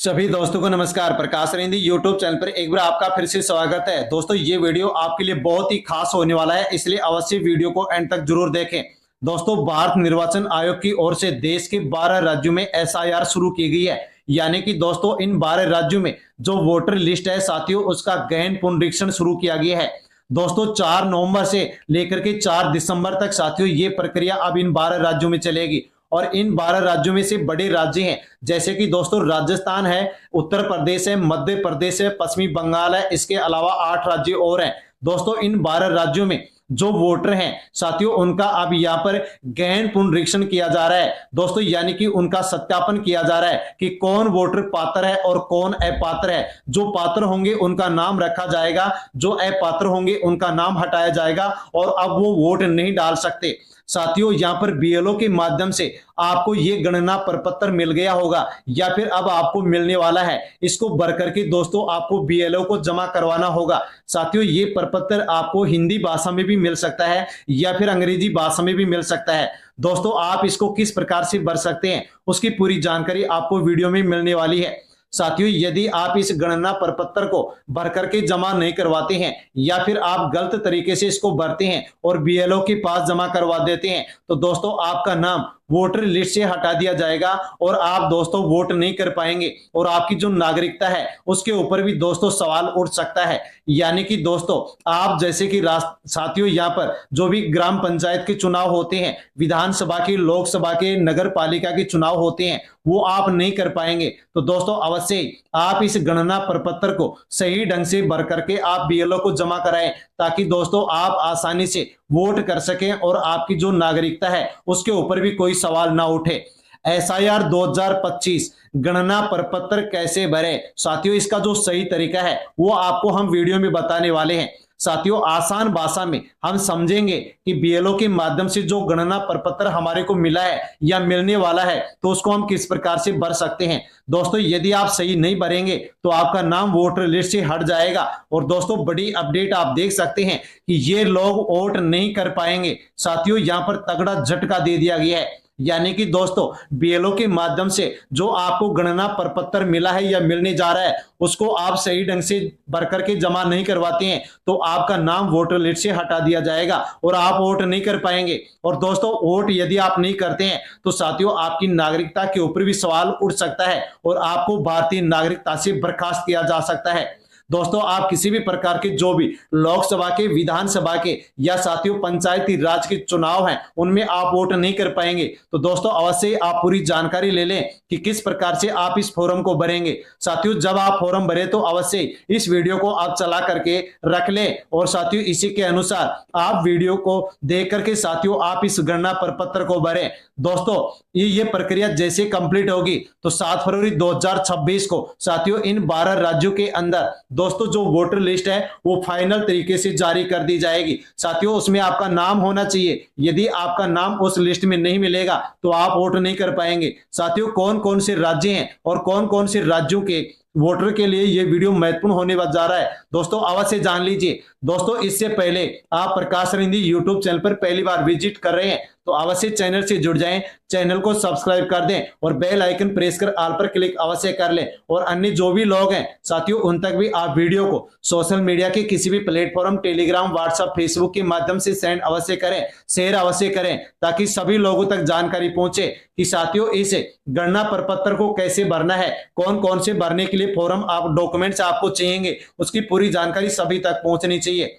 सभी दोस्तों को नमस्कार। प्रकाश रिंदी यूट्यूब चैनल पर एक बार आपका फिर से स्वागत है। दोस्तों ये वीडियो आपके लिए बहुत ही खास होने वाला है, इसलिए अवश्य वीडियो को एंड तक जरूर देखें। दोस्तों भारत निर्वाचन आयोग की ओर से देश के 12 राज्यों में एसआईआर शुरू की गई है। यानी कि दोस्तों इन 12 राज्यों में जो वोटर लिस्ट है साथियों, उसका गहन पुनरीक्षण शुरू किया गया है। दोस्तों 4 नवंबर से लेकर के 4 दिसंबर तक साथियों ये प्रक्रिया अब इन 12 राज्यों में चलेगी। और इन 12 राज्यों में से बड़े राज्य हैं जैसे कि दोस्तों राजस्थान है, उत्तर प्रदेश है, मध्य प्रदेश है, पश्चिमी बंगाल है, इसके अलावा 8 राज्य और हैं। दोस्तों इन 12 राज्यों में जो वोटर हैं साथियों, उनका अब यहाँ पर गहन पुनरीक्षण किया जा रहा है दोस्तों, यानी कि उनका सत्यापन किया जा रहा है कि कौन वोटर पात्र है और कौन अपात्र है। जो पात्र होंगे उनका नाम रखा जाएगा, जो अपात्र होंगे उनका नाम हटाया जाएगा और अब वो वोट नहीं डाल सकते। साथियों यहाँ पर बीएलओ के माध्यम से आपको ये गणना प्रपत्र मिल गया होगा या फिर अब आपको मिलने वाला है। इसको भर करके दोस्तों आपको बीएलओ को जमा करवाना होगा। साथियों ये प्रपत्र आपको हिंदी भाषा में भी मिल सकता है या फिर अंग्रेजी भाषा में भी मिल सकता है। दोस्तों आप इसको किस प्रकार से भर सकते हैं उसकी पूरी जानकारी आपको वीडियो में मिलने वाली है। साथियों यदि आप इस गणना प्रपत्र को भर करके जमा नहीं करवाते हैं या फिर आप गलत तरीके से इसको भरते हैं और बीएलओ के पास जमा करवा देते हैं तो दोस्तों आपका नाम वोटर लिस्ट से हटा दिया जाएगा और आप दोस्तों वोट नहीं कर पाएंगे और आपकी जो नागरिकता है उसके ऊपर भी दोस्तों सवाल उठ सकता है। यानी कि दोस्तों आप जैसे कि साथियों यहाँ पर जो भी ग्राम पंचायत के चुनाव होते हैं, विधानसभा के, लोकसभा के, नगर पालिका के चुनाव होते हैं, वो आप नहीं कर पाएंगे। तो दोस्तों अवश्य आप इस गणना प्रपत्र को सही ढंग से भर करके आप बीएलओ को जमा कराएं ताकि दोस्तों आप आसानी से वोट कर सकें और आपकी जो नागरिकता है उसके ऊपर भी कोई सवाल ना उठे। एसआईआर 2025 गणना प्रपत्र कैसे भरे साथियों, इसका जो सही तरीका है वो आपको हम वीडियो में बताने वाले हैं। साथियों आसान भाषा में हम समझेंगे कि बीएलओ के माध्यम से जो गणना प्रपत्र हमारे को मिला है या मिलने वाला है तो उसको हम किस प्रकार से भर सकते हैं। दोस्तों यदि आप सही नहीं भरेंगे तो आपका नाम वोटर लिस्ट से हट जाएगा। और दोस्तों बड़ी अपडेट आप देख सकते हैं कि ये लोग वोट नहीं कर पाएंगे। साथियों यहाँ पर तगड़ा झटका दे दिया गया है। यानी कि दोस्तों बीएलओ के माध्यम से जो आपको गणना प्रपत्र मिला है या मिलने जा रहा है उसको आप सही ढंग से भर करके जमा नहीं करवाते हैं तो आपका नाम वोटर लिस्ट से हटा दिया जाएगा और आप वोट नहीं कर पाएंगे। और दोस्तों वोट यदि आप नहीं करते हैं तो साथियों आपकी नागरिकता के ऊपर भी सवाल उठ सकता है और आपको भारतीय नागरिकता से बर्खास्त किया जा सकता है। दोस्तों आप किसी भी प्रकार के जो भी लोकसभा के, विधानसभा के या साथियों पंचायती राज के चुनाव हैं उनमें आप वोट नहीं कर पाएंगे। तो दोस्तों अवश्य आप पूरी जानकारी ले लें कि किस प्रकार से आप इस फॉर्म को भरेंगे। साथियों जब आप फॉर्म भरे तो अवश्य इस वीडियो को आप चला करके रख लें और साथियों इसी के अनुसार आप वीडियो को देख करके साथियों आप इस गणना प्रपत्र को भरें। दोस्तों ये प्रक्रिया जैसे कंप्लीट होगी तो 7 फरवरी 2026 को साथियों इन 12 राज्यों के अंदर दोस्तों जो वोटर लिस्ट है वो फाइनल तरीके से जारी कर दी जाएगी। साथियों उसमें आपका नाम होना चाहिए। यदि आपका नाम उस लिस्ट में नहीं मिलेगा तो आप वोट नहीं कर पाएंगे। साथियों कौन कौन से राज्य हैं और कौन कौन से राज्यों के वोटर के लिए ये वीडियो महत्वपूर्ण होने जा रहा है दोस्तों अवश्य जान लीजिए। दोस्तों इससे पहले आप प्रकाश रिंदी यूट्यूब चैनल पर पहली बार विजिट कर रहे हैं तो अवश्य चैनल से जुड़ जाएं, चैनल को सब्सक्राइब कर दें और बेल आइकन प्रेस कर ऑल पर क्लिक अवश्य कर लें। और अन्य जो भी लोग हैं साथियों उन तक भी आप वीडियो को सोशल मीडिया के किसी भी प्लेटफॉर्म, टेलीग्राम, व्हाट्सएप, फेसबुक के माध्यम से सेंड अवश्य करें, शेयर अवश्य करें ताकि सभी लोगों तक जानकारी पहुंचे कि साथियों इस गणना प्रपत्र को कैसे भरना है, कौन कौन से भरने के लिए फॉर्म आप डॉक्यूमेंट्स आपको चाहिए, उसकी पूरी जानकारी सभी तक पहुंचनी चाहिए।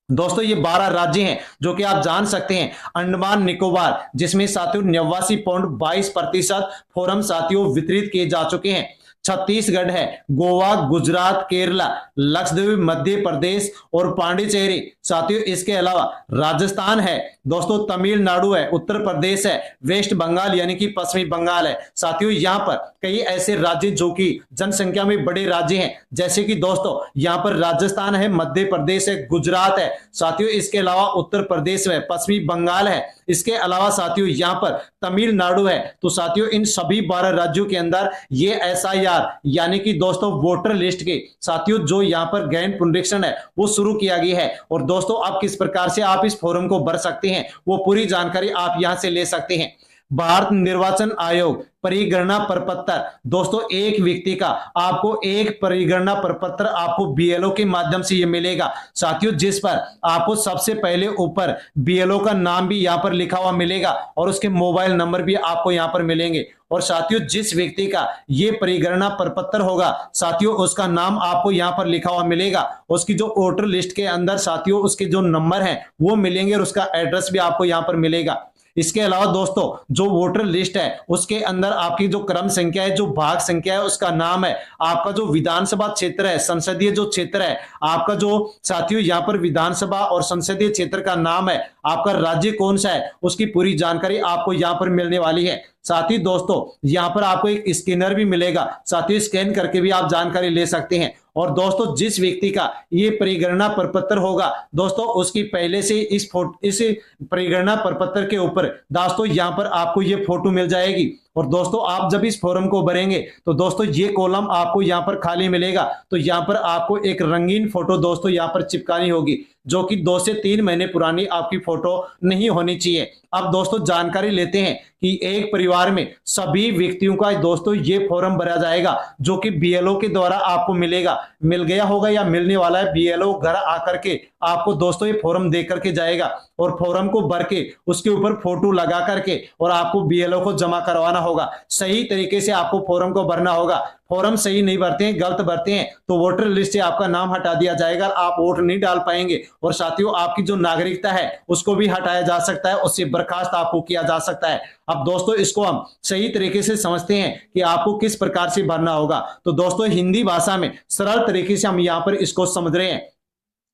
दोस्तों ये 12 राज्य हैं जो कि आप जान सकते हैं। अंडमान निकोबार जिसमें साथियों 89.22% फॉर्म साथियों वितरित किए जा चुके हैं। छत्तीसगढ़ है, गोवा, गुजरात, केरला, लक्षद्वीप, मध्य प्रदेश और पांडिचेरी। साथियों इसके अलावा राजस्थान है दोस्तों, तमिलनाडु है, उत्तर प्रदेश है, वेस्ट बंगाल यानी कि पश्चिमी बंगाल है। साथियों यहाँ पर कई ऐसे राज्य जो कि जनसंख्या में बड़े राज्य हैं जैसे कि दोस्तों यहाँ पर राजस्थान है, मध्य प्रदेश है, गुजरात है। साथियों इसके अलावा उत्तर प्रदेश है, पश्चिमी बंगाल है, इसके अलावा साथियों यहाँ पर तमिलनाडु है। तो साथियों इन सभी 12 राज्यों के अंदर ये एसआईआर यानी कि दोस्तों वोटर लिस्ट के साथियों जो यहाँ पर गहन पुनरीक्षण है वो शुरू किया गया है। और दोस्तों आप किस प्रकार से आप इस फॉर्म को भर सकते हैं वो पूरी जानकारी आप यहां से ले सकते हैं। भारत निर्वाचन आयोग परिगणना प्रपत्र, दोस्तों एक व्यक्ति का आपको एक परिगणना प्रपत्र आपको बीएलओ के माध्यम से ये मिलेगा साथियों, जिस पर आपको सबसे पहले ऊपर बीएलओ का नाम भी यहाँ पर लिखा हुआ मिलेगा और उसके मोबाइल नंबर भी आपको यहाँ पर मिलेंगे। और साथियों जिस व्यक्ति का ये परिगणना प्रपत्र होगा साथियों, उसका नाम आपको यहाँ पर लिखा हुआ मिलेगा, उसकी जो वोटर लिस्ट के अंदर साथियों उसके जो नंबर हैं वो मिलेंगे और उसका एड्रेस भी आपको यहाँ पर मिलेगा। इसके अलावा दोस्तों जो वोटर लिस्ट है उसके अंदर आपकी जो क्रम संख्या है, जो भाग संख्या है, उसका नाम है, आपका जो विधानसभा क्षेत्र है, संसदीय जो क्षेत्र है आपका, जो साथियों यहाँ पर विधानसभा और संसदीय क्षेत्र का नाम है, आपका राज्य कौन सा है, उसकी पूरी जानकारी आपको यहाँ पर मिलने वाली है। साथ ही दोस्तों यहाँ पर आपको एक स्कैनर भी मिलेगा, साथियों स्कैन करके भी आप जानकारी ले सकते हैं। और दोस्तों जिस व्यक्ति का ये परिगणना प्रपत्र होगा दोस्तों, उसकी पहले से इस परिगणना प्रपत्र के ऊपर दोस्तों यहाँ पर आपको ये फोटो मिल जाएगी। और दोस्तों आप जब इस फॉर्म को भरेंगे तो दोस्तों ये कॉलम आपको यहाँ पर खाली मिलेगा, तो यहाँ पर आपको एक रंगीन फोटो दोस्तों यहाँ पर चिपकानी होगी, जो कि 2 से 3 महीने पुरानी आपकी फोटो नहीं होनी चाहिए। अब दोस्तों जानकारी लेते हैं कि एक परिवार में सभी व्यक्तियों का दोस्तों ये फॉर्म भरा जाएगा, जो कि बीएलओ के द्वारा आपको मिलेगा, मिल गया होगा या मिलने वाला है। बीएलओ घर आकर के आपको दोस्तों ये फॉर्म दे करके जाएगा और फॉर्म को भर के उसके ऊपर फोटो लगा करके और आपको बीएलओ को जमा करवाना होगा। सही तरीके से आपको फॉर्म को भरना होगा। फॉर्म सही नहीं भरते हैं, गलत भरते हैं तो वोटर लिस्ट से आपका नाम हटा दिया जाएगा, आप वोट नहीं डाल पाएंगे। और साथियों आपकी जो नागरिकता है उसको भी हटाया जा सकता है, उससे बर्खास्त आपको किया जा सकता है। अब दोस्तों इसको हम सही तरीके से समझते हैं कि आपको किस प्रकार से भरना होगा। तो दोस्तों हिंदी भाषा में सरल तरीके से हम यहाँ पर इसको समझ रहे हैं।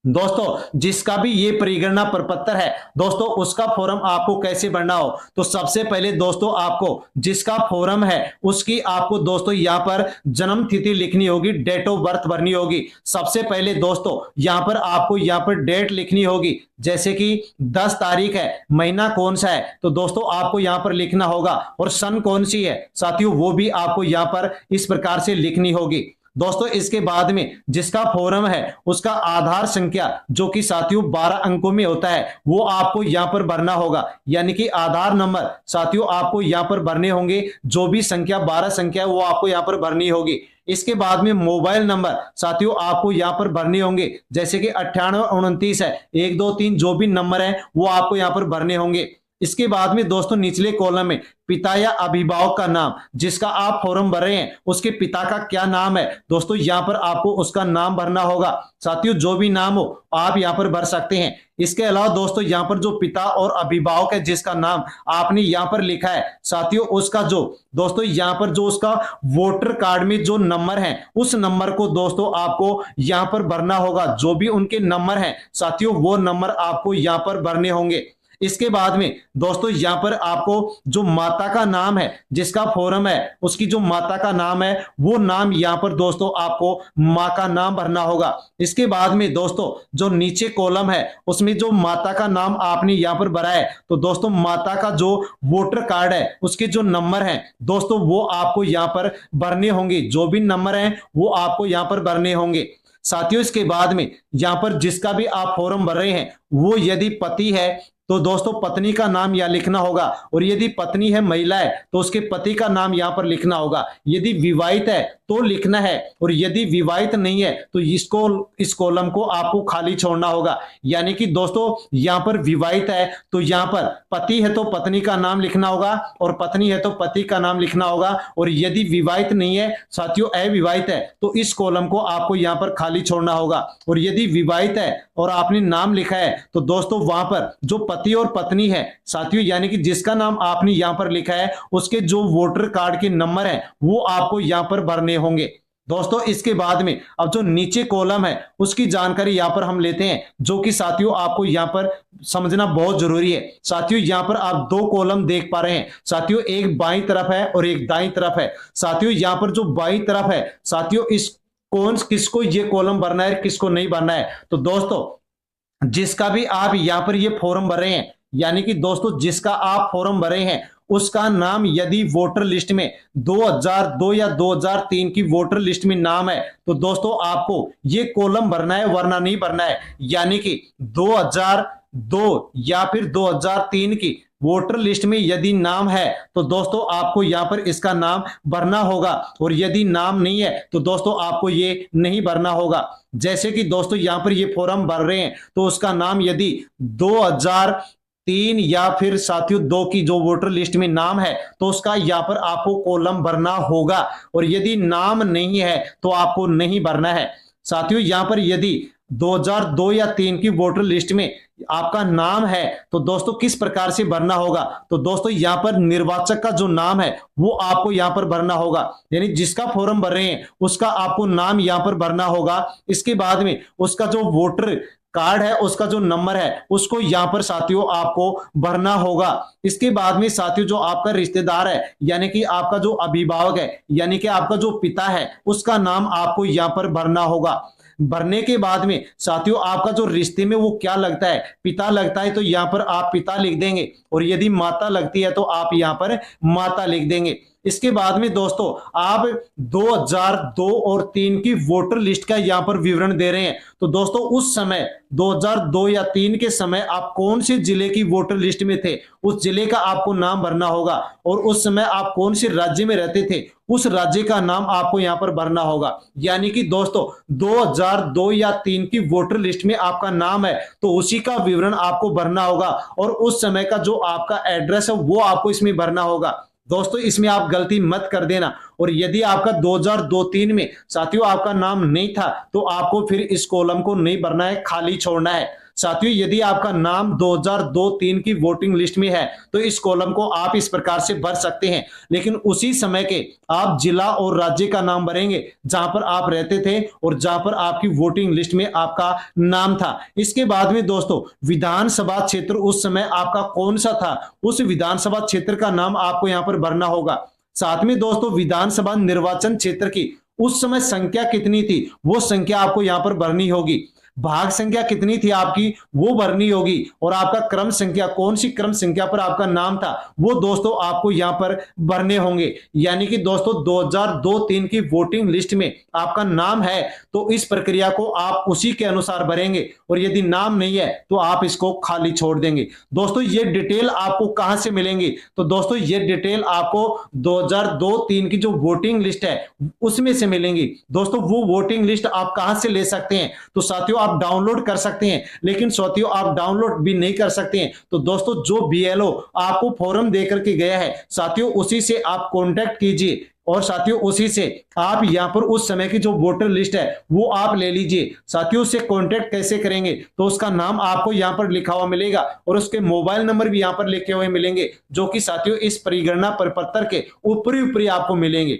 दोस्तों जिसका भी ये परिगणना प्रपत्र है दोस्तों, उसका फॉर्म आपको कैसे भरना हो, तो सबसे पहले दोस्तों आपको जिसका फॉर्म है उसकी आपको दोस्तों यहाँ पर जन्म तिथि लिखनी होगी, डेट ऑफ बर्थ भरनी होगी। सबसे पहले दोस्तों यहाँ पर आपको यहाँ पर डेट लिखनी होगी, जैसे कि 10 तारीख है, महीना कौन सा है तो दोस्तों आपको यहाँ पर लिखना होगा, और सन कौन सी है साथियों वो भी आपको यहाँ पर इस प्रकार से लिखनी होगी। दोस्तों इसके बाद में जिसका फॉर्म है उसका आधार संख्या, जो कि साथियों 12 अंकों में होता है, वो आपको यहाँ पर भरना होगा। यानी कि आधार नंबर साथियों आपको यहाँ पर भरने होंगे, जो भी संख्या 12 संख्या है वो आपको यहाँ पर भरनी होगी। इसके बाद में मोबाइल नंबर साथियों आपको यहाँ पर भरने होंगे, जैसे कि 98 29 है, 1 2 3 जो भी नंबर है वो आपको यहाँ पर भरने होंगे। इसके बाद में दोस्तों निचले कॉलम में पिता या अभिभावक का नाम, जिसका आप फॉर्म भर रहे हैं उसके पिता का क्या नाम है दोस्तों, यहाँ पर आपको उसका नाम भरना होगा। साथियों जो भी नाम हो आप यहाँ पर भर सकते हैं। इसके अलावा दोस्तों यहाँ पर जो पिता और अभिभावक है जिसका नाम आपने यहाँ पर लिखा है साथियों, उसका जो दोस्तों यहाँ पर जो उसका वोटर कार्ड में जो नंबर है उस नंबर को दोस्तों आपको यहाँ पर भरना होगा। जो भी उनके नंबर है साथियों वो नंबर आपको यहाँ पर भरने होंगे। इसके बाद में दोस्तों यहाँ पर आपको जो माता का नाम है जिसका फॉर्म है उसकी जो माता का नाम है वो नाम यहाँ पर दोस्तों आपको माँ का नाम भरना होगा। इसके बाद में दोस्तों जो नीचे कॉलम है उसमें जो माता का नाम आपने यहाँ पर भरा है तो दोस्तों माता का जो वोटर कार्ड है उसके जो नंबर है दोस्तों वो आपको यहाँ पर भरने होंगे। जो भी नंबर है वो आपको यहाँ पर भरने होंगे। साथियों इसके बाद में यहाँ पर जिसका भी आप फॉर्म भर रहे हैं वो यदि पति है तो दोस्तों पत्नी का नाम यहाँ लिखना होगा, और यदि पत्नी है महिला है तो उसके पति का नाम यहाँ पर लिखना होगा। यदि विवाहित है तो लिखना है, और यदि विवाहित नहीं है तो इस कॉलम को आपको खाली छोड़ना होगा। यानी कि दोस्तों यहाँ पर विवाहित है तो यहाँ पर पति है तो पत्नी का नाम लिखना होगा, और पत्नी है तो पति का नाम लिखना होगा। और यदि विवाहित नहीं है साथियों अविवाहित है तो इस कॉलम को आपको यहाँ पर खाली छोड़ना होगा। और यदि विवाहित है और आपने नाम लिखा है तो दोस्तों वहां पर जो पति और पत्नी है साथियों, यानी कि जिसका नाम आपने यहां पर लिखा है उसके जो वोटर कार्ड के नंबर है वो आपको यहां पर भरने होंगे। दोस्तों इसके बाद में अब जो नीचे कॉलम है उसकी जानकारी यहां पर हम लेते हैं, जो कि साथियों आपको यहां पर समझना बहुत जरूरी है। साथियों यहां पर आप 2 कॉलम देख पा रहे हैं साथियों, एक बाईं तरफ है और एक दाईं तरफ है। साथियों यहां पर जो बाईं तरफ है साथियों इस किसको ये कॉलम भरना है किसको नहीं भरना है, तो दोस्तों जिसका भी आप यहाँ पर ये फॉर्म भर रहे हैं, यानी कि दोस्तों जिसका आप फॉर्म भरे हैं उसका नाम यदि वोटर लिस्ट में 2002 या 2003 की वोटर लिस्ट में नाम है तो दोस्तों आपको ये कॉलम भरना है, वरना नहीं भरना है। यानी कि 2002 या फिर 2003 की वोटर लिस्ट में यदि नाम है तो दोस्तों आपको यहाँ पर इसका नाम भरना होगा, और यदि नाम नहीं है तो दोस्तों आपको ये नहीं भरना होगा। जैसे कि दोस्तों यहाँ पर ये फॉर्म भर रहे हैं तो उसका नाम यदि 2003 या फिर साथियों 2 की जो वोटर लिस्ट में नाम है तो उसका यहाँ पर आपको कॉलम भरना होगा, और यदि नाम नहीं है तो आपको नहीं भरना है। साथियों यहाँ पर यदि 2002 या 3 की वोटर लिस्ट में आपका नाम है तो दोस्तों किस प्रकार से भरना होगा, तो दोस्तों यहाँ पर निर्वाचक का जो नाम है वो आपको यहाँ पर भरना होगा, यानी जिसका फॉर्म भर रहे हैं उसका आपको नाम यहाँ पर भरना होगा। इसके बाद में उसका जो वोटर कार्ड है उसका जो नंबर है उसको यहाँ पर साथियों आपको भरना होगा। इसके बाद में साथियों जो आपका रिश्तेदार है यानी कि आपका जो अभिभावक है यानी कि आपका जो पिता है उसका नाम आपको यहाँ पर भरना होगा। भरने के बाद में साथियों आपका जो रिश्ते में वो क्या लगता है, पिता लगता है तो यहाँ पर आप पिता लिख देंगे, और यदि माता लगती है तो आप यहाँ पर माता लिख देंगे। इसके बाद में दोस्तों आप 2002 और 3 की वोटर लिस्ट का यहाँ पर विवरण दे रहे हैं, तो दोस्तों उस समय 2002 या 3 के समय आप कौन से जिले की वोटर लिस्ट में थे उस जिले का आपको नाम भरना होगा, और उस समय आप कौन से राज्य में रहते थे उस राज्य का नाम आपको यहाँ पर भरना होगा। यानी कि दोस्तों 2002 या 3 की वोटर लिस्ट में आपका नाम है तो उसी का विवरण आपको भरना होगा, और उस समय का जो आपका एड्रेस है वो आपको इसमें भरना होगा। दोस्तों इसमें आप गलती मत कर देना, और यदि आपका 2002-3 में साथियों आपका नाम नहीं था तो आपको फिर इस कॉलम को नहीं भरना है, खाली छोड़ना है। साथियों यदि आपका नाम 2002-3 की वोटिंग लिस्ट में है तो इस कॉलम को आप इस प्रकार से भर सकते हैं, लेकिन उसी समय के आप जिला और राज्य का नाम भरेंगे जहां पर आप रहते थे और जहां पर आपकी वोटिंग लिस्ट में आपका नाम था। इसके बाद में दोस्तों विधानसभा क्षेत्र उस समय आपका कौन सा था उस विधानसभा क्षेत्र का नाम आपको यहां पर भरना होगा। साथ में दोस्तों विधानसभा निर्वाचन क्षेत्र की उस समय संख्या कितनी थी वो संख्या आपको यहां पर भरनी होगी। भाग संख्या कितनी थी आपकी वो भरनी होगी, और आपका क्रम संख्या कौन सी क्रम संख्या पर आपका नाम था वो दोस्तों आपको यहां पर भरने होंगे। यानी कि दोस्तों 2002-3 की वोटिंग लिस्ट में आपका नाम है तो इस प्रक्रिया को आप उसी के अनुसार भरेंगे, और यदि नाम नहीं है तो आप इसको खाली छोड़ देंगे। दोस्तों ये डिटेल आपको कहां से मिलेंगी, तो दोस्तों ये डिटेल आपको 2002-3 की जो वोटिंग लिस्ट है उसमें से मिलेंगी। दोस्तों वो वोटिंग लिस्ट आप कहां से ले सकते हैं, तो साथियों आप डाउनलोड कर सकते हैं, लेकिन साथियों आप डाउनलोड भी नहीं कर सकते हैं तो दोस्तों जो बीएलओ आपको फॉर्म देकर के गया है साथियों उसी से आप कांटेक्ट कीजिए, और साथियों उसी से आप यहां पर उस समय की जो वोटर लिस्ट है वो आप ले लीजिए। साथियों उससे कांटेक्ट कैसे करेंगे, तो उसका नाम आपको यहां पर लिखा हुआ मिलेगा और उसके मोबाइल नंबर भी यहां पर लिखे हुए मिलेंगे, जो कि साथियों इस परिगणना प्रपत्र के ऊपरी ऊपरी आपको मिलेंगे।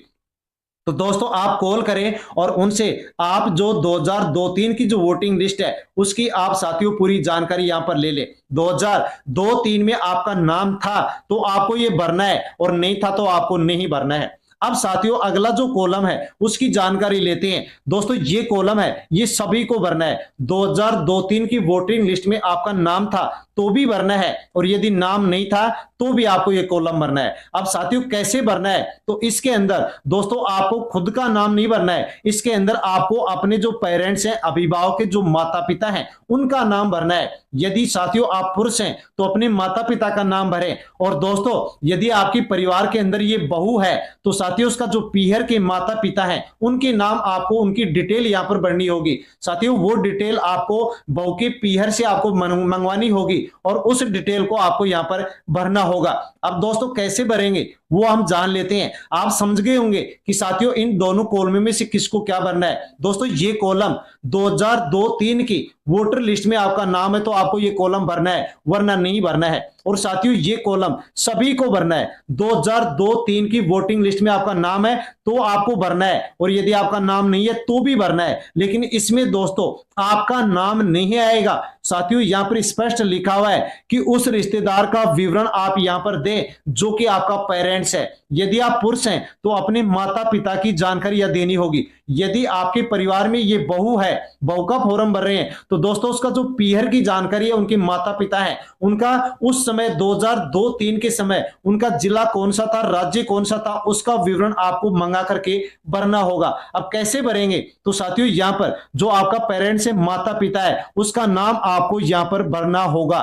तो दोस्तों आप कॉल करें और उनसे आप जो 2002-3 की जो वोटिंग लिस्ट है उसकी आप साथियों पूरी जानकारी यहां पर ले ले। 2002-3 में आपका नाम था तो आपको ये भरना है, और नहीं था तो आपको नहीं भरना है। अब साथियों अगला जो कॉलम है उसकी जानकारी लेते हैं। दोस्तों ये कॉलम है ये सभी को भरना है। 2002-3 की वोटिंग लिस्ट में आपका नाम था तो भी भरना है, और यदि नाम नहीं था तो भी आपको ये कॉलम भरना है। अब साथियों कैसे भरना है, तो इसके अंदर दोस्तों आपको खुद का नाम नहीं भरना है, इसके अंदर आपको अपने जो पेरेंट्स हैं अभिभावक के जो माता पिता हैं उनका नाम भरना है। यदि साथियों आप पुरुष हैं तो अपने माता पिता का नाम भरें, और दोस्तों यदि आपकी परिवार के अंदर ये बहू है तो साथियों उसका जो पीहर के माता पिता हैं उनके नाम आपको उनकी डिटेल यहां पर भरनी होगी। साथियों वो डिटेल आपको बहू के पीहर से आपको मंगवानी होगी और उस डिटेल को आपको यहां पर भरना होगा। अब दोस्तों कैसे भरेंगे वो हम जान लेते हैं। आप समझ गए होंगे कि साथियों इन दोनों कॉलम में से किसको क्या भरना है। दोस्तों ये कॉलम 2002-3 की वोटर लिस्ट में आपका नाम है तो आपको ये कॉलम भरना है, वरना नहीं भरना है। और साथियों ये कॉलम सभी को भरना है। 2002-3 की वोटिंग लिस्ट में आपका नाम है तो आपको भरना है, और यदि आपका नाम नहीं है तो भी भरना है। लेकिन इसमें दोस्तों आपका नाम नहीं आएगा। साथियों यहां पर स्पष्ट लिखा हुआ है कि उस रिश्तेदार का विवरण आप यहां पर दें जो कि आपका पेरेंट्स है। यदि आप पुरुष हैं तो अपने माता पिता की जानकारी यह देनी होगी। यदि आपके परिवार में ये बहू है, बहू का फॉर्म भर रहे हैं, तो दोस्तों उसका जो पीहर की जानकारी है उनके माता पिता हैं उनका उस समय 2002-3 के समय उनका जिला कौन सा था, राज्य कौन सा था, उसका विवरण आपको मंगा करके भरना होगा। अब कैसे भरेंगे, तो साथियों यहां पर जो आपका पेरेंट्स है माता पिता है उसका नाम आपको यहां पर भरना होगा।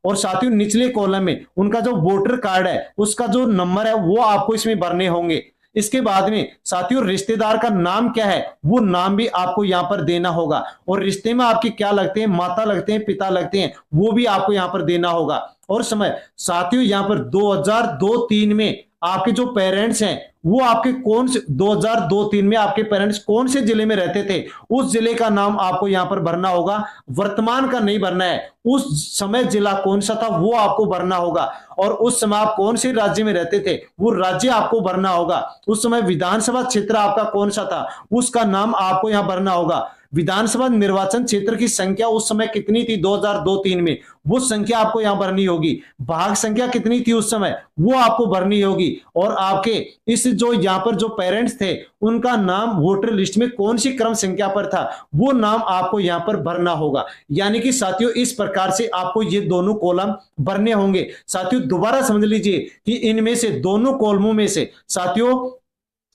और साथियों निचले कॉलम में उनका जो वोटर कार्ड है उसका जो नंबर है वो आपको इसमें भरने होंगे। इसके बाद में साथियों रिश्तेदार का नाम क्या है वो नाम भी आपको यहां पर देना होगा, और रिश्ते में आपके क्या लगते हैं, माता लगते हैं, पिता लगते हैं, वो भी आपको यहां पर देना होगा। और समय साथियों यहां पर 2002-3 में आपके जो पेरेंट्स हैं वो आपके कौन से 2002-3 में आपके पेरेंट्स कौन से जिले में रहते थे उस जिले का नाम आपको यहां पर भरना होगा। वर्तमान का नहीं भरना है, उस समय जिला कौन सा था वो आपको भरना होगा, और उस समय आप कौन से राज्य में रहते थे वो राज्य आपको भरना होगा। उस समय विधानसभा क्षेत्र आपका कौन सा था उसका नाम आपको यहां भरना होगा। विधानसभा निर्वाचन क्षेत्र की संख्या उस समय कितनी थी 2002-3 में, वो संख्या आपको यहां भरनी होगी। भाग संख्या कितनी थी उस समय वो आपको भरनी होगी। और आपके इस जो यहां पर जो पेरेंट्स थे उनका नाम वोटर लिस्ट में कौन सी क्रम संख्या पर था वो नाम आपको यहां पर भरना होगा। यानी कि साथियों इस प्रकार से आपको ये दोनों कॉलम भरने होंगे। साथियों दोबारा समझ लीजिए कि इनमें से दोनों कॉलमों में से साथियों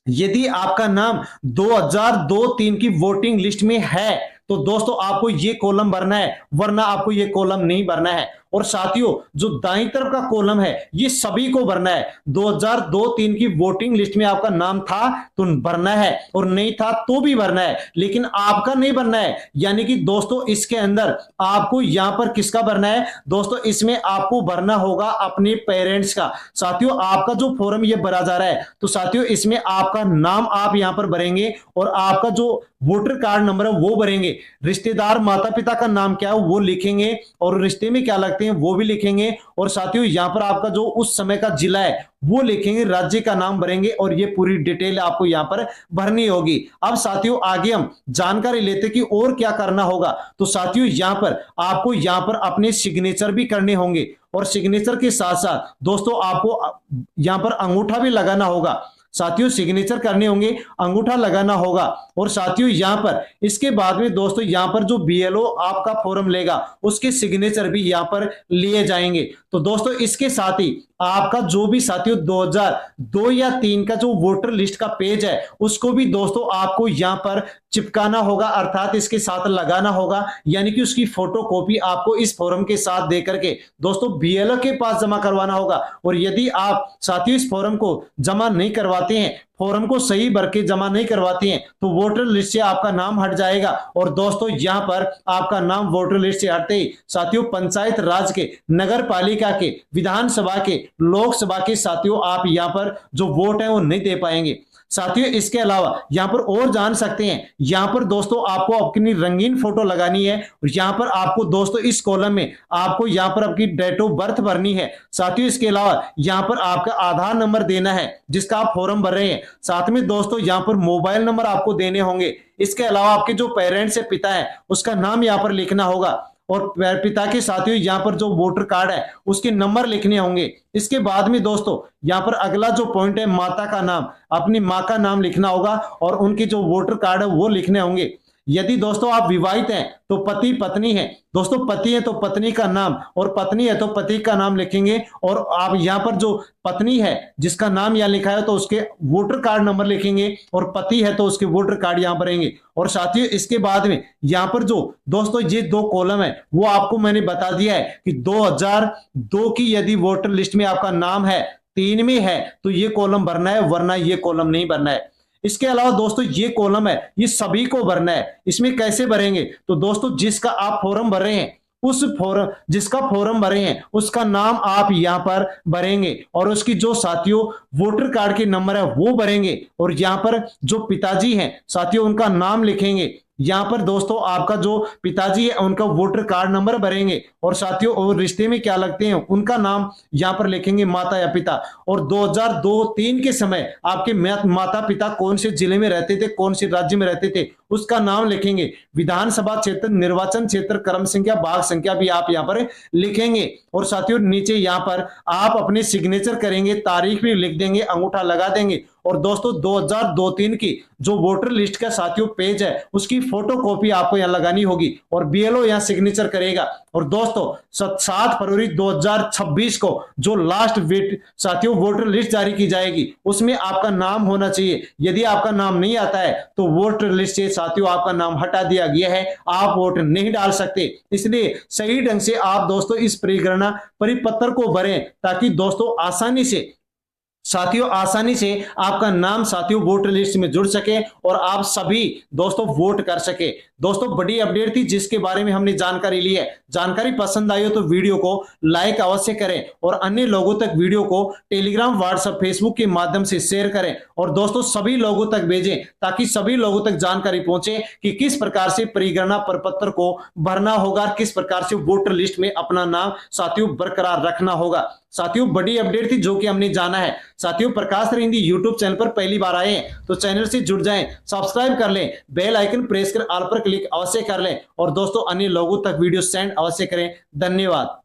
यदि आपका नाम 2002-3 की वोटिंग लिस्ट में है तो दोस्तों आपको ये कॉलम भरना है, वरना आपको ये कॉलम नहीं भरना है। और साथियों जो दाईं तरफ का कॉलम है ये सभी को भरना है। 2002-3 की वोटिंग लिस्ट में आपका नाम था तो भरना है, और नहीं था तो भी भरना है, लेकिन आपका नहीं भरना है। यानी कि दोस्तों इसके अंदर आपको यहां पर किसका भरना है दोस्तों, इसमें आपको भरना होगा अपने पेरेंट्स का। साथियों आपका जो फॉर्म ये भरा जा रहा है तो साथियों इसमें आपका नाम आप यहां पर भरेंगे और आपका जो वोटर कार्ड नंबर है वो भरेंगे। रिश्तेदार माता पिता का नाम क्या है वो लिखेंगे, और रिश्ते में क्या लगते हैं वो भी लिखेंगे। और साथियों यहां पर आपका जो उस समय का जिला है वो लिखेंगे, राज्य का नाम भरेंगे, और ये पूरी डिटेल आपको यहां पर भरनी होगी। अब साथियों आगे हम जानकारी लेते कि और क्या करना होगा। तो साथियों यहां पर आपको यहां पर अपने सिग्नेचर भी करने होंगे, और सिग्नेचर के साथ साथ दोस्तों आपको यहां पर अंगूठा भी लगाना होगा। साथियों सिग्नेचर करने होंगे, अंगूठा लगाना होगा। और साथियों यहां पर इसके बाद में दोस्तों यहां पर जो बीएलओ आपका फॉर्म लेगा उसके सिग्नेचर भी यहां पर लिए जाएंगे। तो दोस्तों इसके साथ ही आपका जो भी साथियों 2002 या 3 का जो वोटर लिस्ट का पेज है उसको भी दोस्तों आपको यहां पर चिपकाना होगा, अर्थात इसके साथ लगाना होगा। यानी कि उसकी फोटो कॉपी आपको इस फॉर्म के साथ दे करके दोस्तों बीएलओ के पास जमा करवाना होगा। और यदि आप साथियों इस फॉर्म को जमा नहीं करवाते हैं, फॉर्म को सही भर के जमा नहीं करवाते हैं, तो वोटर लिस्ट से आपका नाम हट जाएगा। और दोस्तों यहां पर आपका नाम वोटर लिस्ट से हटते ही साथियों पंचायत राज के, नगर पालिका के, विधानसभा के, लोकसभा के साथियों आप यहां पर जो वोट है वो नहीं दे पाएंगे। साथियों इसके अलावा यहां पर और जान सकते हैं, यहां पर दोस्तों आपको अपनी रंगीन फोटो लगानी है, और यहां पर आपको दोस्तों इस कॉलम में आपको यहां पर आपकी डेट ऑफ बर्थ भरनी है। साथियों इसके अलावा यहां पर आपका आधार नंबर देना है जिसका आप फॉर्म भर रहे हैं। साथ में दोस्तों यहां पर मोबाइल नंबर आपको देने होंगे। इसके अलावा आपके जो पेरेंट्स से पिता है उसका नाम यहां पर लिखना होगा, और पिता के साथियों यहां पर जो वोटर कार्ड है उसके नंबर लिखने होंगे। इसके बाद में दोस्तों यहां पर अगला जो पॉइंट है माता का नाम, अपनी मां का नाम लिखना होगा, और उनके जो वोटर कार्ड है वो लिखने होंगे। यदि दोस्तों आप विवाहित हैं तो पति पत्नी है, दोस्तों पति है तो पत्नी का नाम, और पत्नी है तो पति का नाम लिखेंगे। और आप यहां पर जो पत्नी है जिसका नाम यहां लिखा है तो उसके वोटर कार्ड नंबर लिखेंगे, और पति है तो उसके वोटर कार्ड यहां भरेंगे। और साथियों इसके बाद में यहां पर जो दोस्तों ये दो कॉलम है वो आपको मैंने बता दिया है कि 2002 की यदि वोटर लिस्ट में आपका नाम है, 3 में है तो ये कॉलम भरना है, वरना ये कॉलम नहीं भरना है। इसके अलावा दोस्तों ये कॉलम है ये सभी को भरना है। इसमें कैसे भरेंगे तो दोस्तों जिसका आप फॉर्म भर रहे हैं उस फॉर्म जिसका फॉर्म भरे हैं उसका नाम आप यहां पर भरेंगे, और उसकी जो साथियों वोटर कार्ड के नंबर है वो भरेंगे। और यहां पर जो पिताजी हैं साथियों उनका नाम लिखेंगे। यहां पर दोस्तों आपका जो पिताजी है उनका वोटर कार्ड नंबर भरेंगे, और साथियों और रिश्ते में क्या लगते हैं उनका नाम यहां पर लिखेंगे, माता या पिता। और 2002-3 के समय आपके माता पिता कौन से जिले में रहते थे, कौन से राज्य में रहते थे उसका नाम लिखेंगे। विधानसभा क्षेत्र, निर्वाचन क्षेत्र, क्रम संख्या, भाग संख्या भी आप यहां पर लिखेंगे। और साथियों नीचे यहां पर आप अपने सिग्नेचर करेंगे, तारीख भी लिख देंगे, अंगूठा लगा देंगे, और दोस्तों 2002-3 की जो वोटर लिस्ट का साथियों पेज है उसकी फोटो कॉपी आपको यहाँ लगानी होगी और बीएलओ यहाँ सिग्नेचर करेगा। और दोस्तों 7 फरवरी 2026 को जो लास्ट साथियों वोटर लिस्ट जारी की जाएगी उसमें आपका नाम होना चाहिए। यदि आपका नाम नहीं आता है तो वोटर लिस्ट से साथियों आपका नाम हटा दिया गया है, आप वोट नहीं डाल सकते। इसलिए सही ढंग से आप दोस्तों इस परिगणना परिपत्र को भरें ताकि दोस्तों आसानी से आपका नाम साथियों वोटर लिस्ट में जुड़ सके और आप सभी दोस्तों वोट कर सके। दोस्तों बड़ी अपडेट थी जिसके बारे में हमने जानकारी ली है। जानकारी पसंद आई हो तो वीडियो को लाइक अवश्य करें और अन्य लोगों तक वीडियो को टेलीग्राम, व्हाट्सएप, फेसबुक के माध्यम से शेयर करें और दोस्तों सभी लोगों तक भेजें ताकि सभी लोगों तक जानकारी पहुंचे कि किस प्रकार से परिगणना प्रपत्र को भरना होगा, किस प्रकार से वोटर लिस्ट में अपना नाम साथियों बरकरार रखना होगा। साथियों बड़ी अपडेट थी जो कि हमने जाना है। साथियों प्रकाश सर हिंदी यूट्यूब चैनल पर पहली बार आए हैं तो चैनल से जुड़ जाएं, सब्सक्राइब कर लें, बेल आइकन प्रेस कर ऑल पर क्लिक अवश्य कर लें और दोस्तों अन्य लोगों तक वीडियो सेंड अवश्य करें। धन्यवाद।